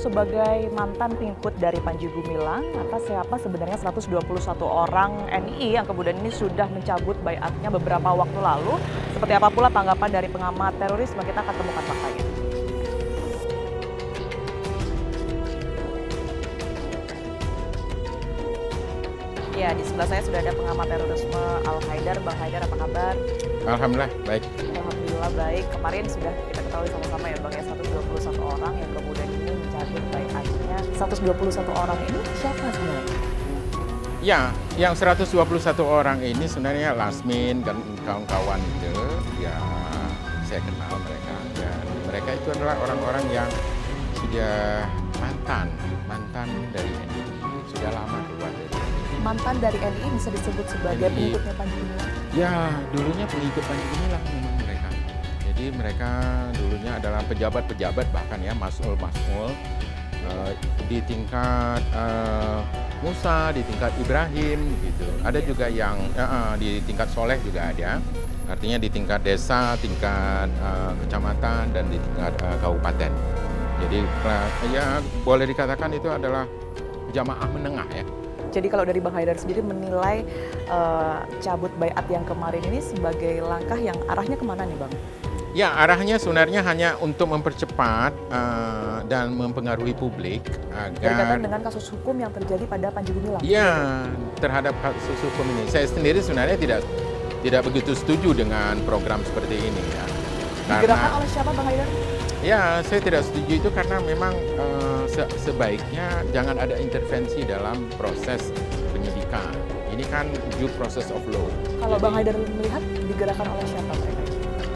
sebagai mantan pengikut dari Panji Gumilang, atas siapa sebenarnya 121 orang NI yang kemudian ini sudah mencabut baiatnya beberapa waktu lalu. Seperti apa pula tanggapan dari pengamat terorisme, kita akan temukan faktanya. Ya, di sebelah saya sudah ada pengamat terorisme Al Haidar. Bang Haidar, apa kabar? Alhamdulillah, baik. Alhamdulillah baik. Kemarin sudah kita ketahui sama-sama ya Bang ya, 121 orang yang kemudian ini mencabut baiatnya. 121 orang ini siapa sebenarnya? Ya, yang 121 orang ini sebenarnya Lasmin dan kawan-kawan itu, ya saya kenal mereka. Dan mereka itu adalah orang-orang yang sudah mantan dari NI, sudah lama keluar dari NI. Mantan dari NI bisa disebut sebagai pengikutnya Panji Gumilang? Ya, dulunya pengikut Panji Gumilang memang mereka. Jadi mereka dulunya adalah pejabat-pejabat, bahkan ya mas'ul di tingkat Musa, di tingkat Ibrahim gitu. Ada juga yang di tingkat Soleh juga ada. Artinya di tingkat desa, tingkat kecamatan, dan di tingkat kabupaten. Jadi ya boleh dikatakan itu adalah jamaah menengah ya. Jadi kalau dari Bang Haidar sendiri menilai cabut baiat yang kemarin ini sebagai langkah yang arahnya kemana nih Bang? Ya, arahnya sebenarnya hanya untuk mempercepat dan mempengaruhi publik agar berkaitan dengan kasus hukum yang terjadi pada Panji Gumilang. Ya, terhadap kasus hukum ini. Saya sendiri sebenarnya tidak begitu setuju dengan program seperti ini ya. Digerakkan oleh siapa Bang Haidar? Ya, saya tidak setuju itu karena memang sebaiknya jangan ada intervensi dalam proses penyidikan. Ini kan due process of law. Kalau Bang Haidar melihat digerakkan oleh siapa mereka?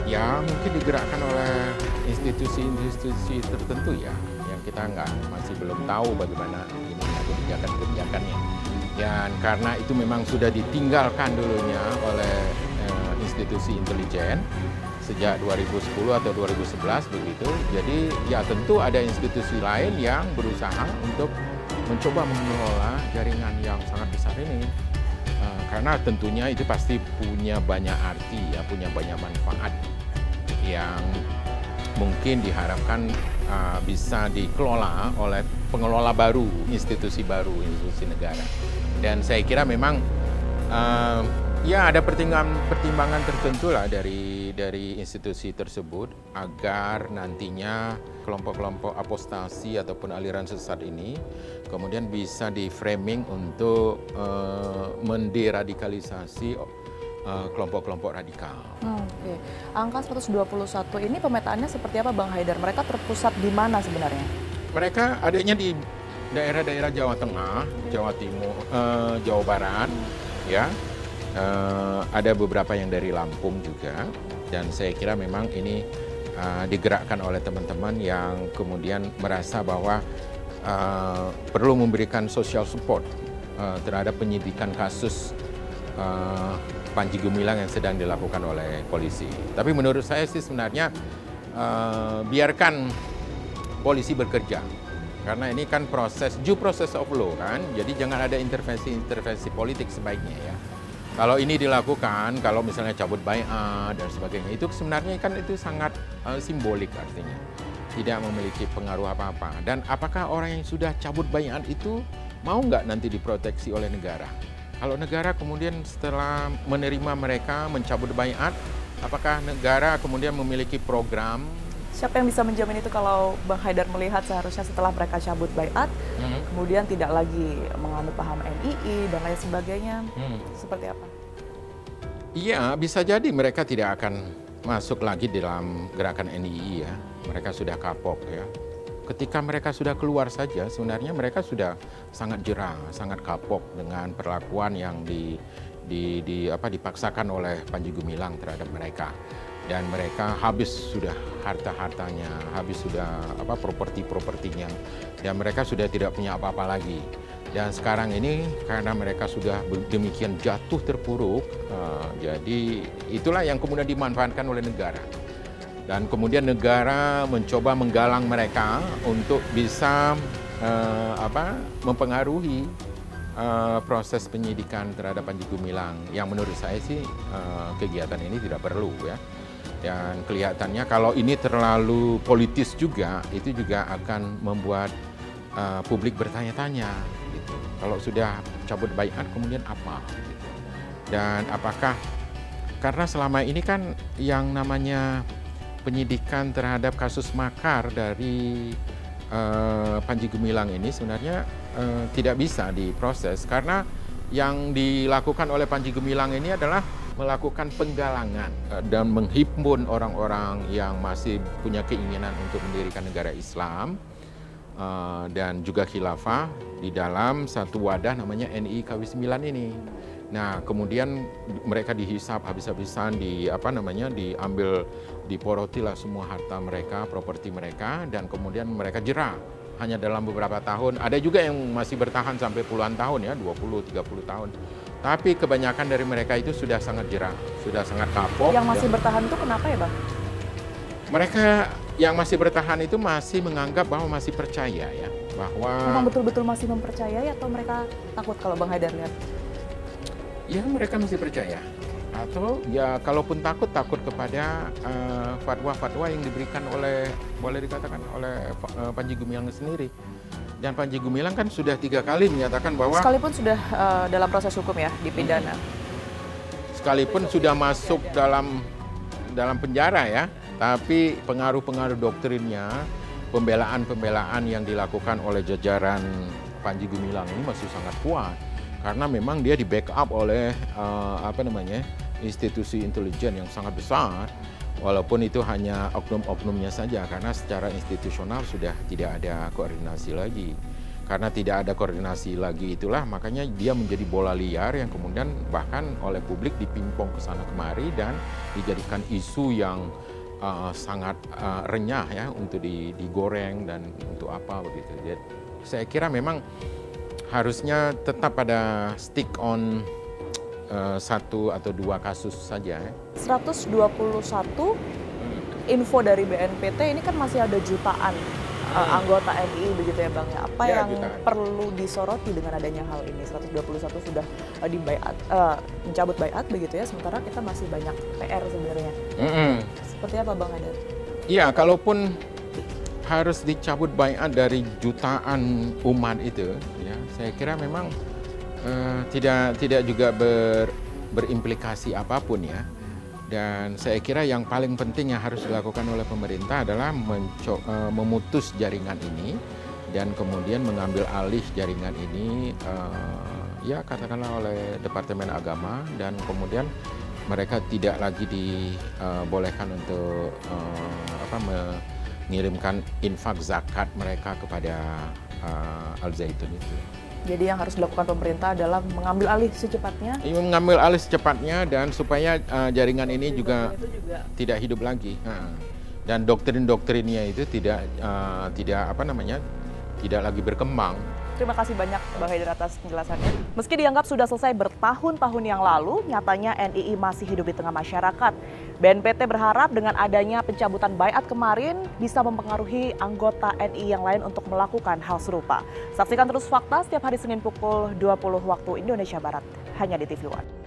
Ya, mungkin digerakkan oleh institusi-institusi tertentu ya, yang kita masih belum tahu bagaimana ini kebijakan-kebijakannya. Dan karena itu memang sudah ditinggalkan dulunya oleh institusi intelijen sejak 2010 atau 2011 begitu. Jadi ya tentu ada institusi lain yang berusaha untuk mencoba mengelola jaringan yang sangat besar ini. Karena tentunya itu pasti punya banyak arti ya, punya banyak manfaat yang mungkin diharapkan bisa dikelola oleh pengelola baru, institusi negara. Dan saya kira memang ya ada pertimbangan tertentu lah dari institusi tersebut agar nantinya kelompok-kelompok apostasi ataupun aliran sesat ini kemudian bisa di-framing untuk menderadikalisasi kelompok-kelompok radikal. Oke. Angka 121 ini pemetaannya seperti apa Bang Haidar? Mereka terpusat di mana sebenarnya? Mereka adanya di daerah-daerah Jawa Tengah, Jawa Timur, Jawa Barat, ya. Ada beberapa yang dari Lampung juga, dan saya kira memang ini digerakkan oleh teman-teman yang kemudian merasa bahwa perlu memberikan social support terhadap penyidikan kasus Panji Gumilang yang sedang dilakukan oleh polisi. Tapi menurut saya sih sebenarnya biarkan polisi bekerja. Karena ini kan due process of law kan, jadi jangan ada intervensi politik sebaiknya ya. Kalau ini dilakukan, kalau misalnya cabut baiat dan sebagainya, itu sebenarnya kan itu sangat simbolik artinya. Tidak memiliki pengaruh apa-apa. Dan apakah orang yang sudah cabut baiat itu mau nggak nanti diproteksi oleh negara? Kalau negara kemudian setelah menerima mereka mencabut baiat, apakah negara kemudian memiliki program? Siapa yang bisa menjamin itu kalau Bang Haidar melihat seharusnya setelah mereka cabut baiat, kemudian tidak lagi menganut paham NII dan lain sebagainya, seperti apa? Iya, bisa jadi mereka tidak akan masuk lagi dalam gerakan NII ya. Mereka sudah kapok ya. Ketika mereka sudah keluar saja, sebenarnya mereka sudah sangat jerah, sangat kapok dengan perlakuan yang dipaksakan oleh Panji Gumilang terhadap mereka. Dan mereka habis sudah harta-hartanya, habis sudah properti-propertinya, dan mereka sudah tidak punya apa-apa lagi. Dan sekarang ini karena mereka sudah demikian jatuh terpuruk, jadi itulah yang kemudian dimanfaatkan oleh negara. Dan kemudian negara mencoba menggalang mereka untuk bisa mempengaruhi proses penyidikan terhadap Panji Gumilang. Yang menurut saya sih kegiatan ini tidak perlu ya. Dan kelihatannya kalau ini terlalu politis juga, itu juga akan membuat publik bertanya-tanya gitu. Kalau sudah cabut baiat kemudian apa gitu. Dan apakah karena selama ini kan yang namanya penyidikan terhadap kasus makar dari Panji Gumilang ini sebenarnya tidak bisa diproses karena yang dilakukan oleh Panji Gumilang ini adalah melakukan penggalangan dan menghimpun orang-orang yang masih punya keinginan untuk mendirikan negara Islam dan juga khilafah di dalam satu wadah namanya NII KW 9 ini. Nah, kemudian mereka dihisap habis-habisan, diambil, diporotilah semua harta mereka, properti mereka, dan kemudian mereka jera hanya dalam beberapa tahun. Ada juga yang masih bertahan sampai puluhan tahun ya, 20-30 tahun. Tapi kebanyakan dari mereka itu sudah sangat jera, sudah sangat kapok. Yang masih bertahan itu kenapa ya, Bang? Mereka yang masih bertahan itu masih menganggap bahwa masih percaya ya, bahwa memang betul-betul masih mempercayai atau mereka takut kalau Bang Haidar lihat? Ya mereka masih percaya. Atau ya kalaupun takut kepada fatwa-fatwa yang diberikan oleh, boleh dikatakan oleh Panji Gumilang sendiri. Dan Panji Gumilang kan sudah 3 kali menyatakan bahwa sekalipun sudah dalam proses hukum ya, dipidana. Sekalipun sudah masuk dalam penjara ya, tapi pengaruh-pengaruh doktrinnya, pembelaan-pembelaan yang dilakukan oleh jajaran Panji Gumilang ini masih sangat kuat. Karena memang dia di backup oleh institusi intelijen yang sangat besar, walaupun itu hanya oknum-oknumnya saja, karena secara institusional sudah tidak ada koordinasi lagi. Karena tidak ada koordinasi lagi itulah makanya dia menjadi bola liar yang kemudian bahkan oleh publik dipingpong ke sana kemari dan dijadikan isu yang sangat renyah ya untuk digoreng dan untuk apa begitu. Jadi, saya kira memang harusnya tetap pada stick on 1 atau 2 kasus saja. 121 info dari BNPT ini kan masih ada jutaan anggota NII begitu ya Bang ya. Apa Ya, yang jutaan. perlu disoroti dengan adanya hal ini? 121 sudah mencabut baiat begitu ya, sementara kita masih banyak PR sebenarnya. Seperti apa Bang Haidar? Iya, kalaupun harus dicabut baiat dari jutaan umat itu, ya, saya kira memang tidak juga berimplikasi apapun ya. Dan saya kira yang paling penting yang harus dilakukan oleh pemerintah adalah memutus jaringan ini dan kemudian mengambil alih jaringan ini, ya katakanlah oleh Departemen Agama, dan kemudian mereka tidak lagi dibolehkan untuk mengirimkan infak zakat mereka kepada Al Zaitun itu. Jadi yang harus dilakukan pemerintah adalah mengambil alih secepatnya. Mengambil alih secepatnya dan supaya jaringan ini juga tidak hidup lagi. Dan doktrin-doktrinnya itu tidak lagi berkembang. Terima kasih banyak Bang Haidar atas penjelasannya. Meski dianggap sudah selesai bertahun-tahun yang lalu, nyatanya NII masih hidup di tengah masyarakat. BNPT berharap dengan adanya pencabutan baiat kemarin bisa mempengaruhi anggota NII yang lain untuk melakukan hal serupa. Saksikan terus Fakta setiap hari Senin pukul 20 waktu Indonesia Barat, hanya di TV One.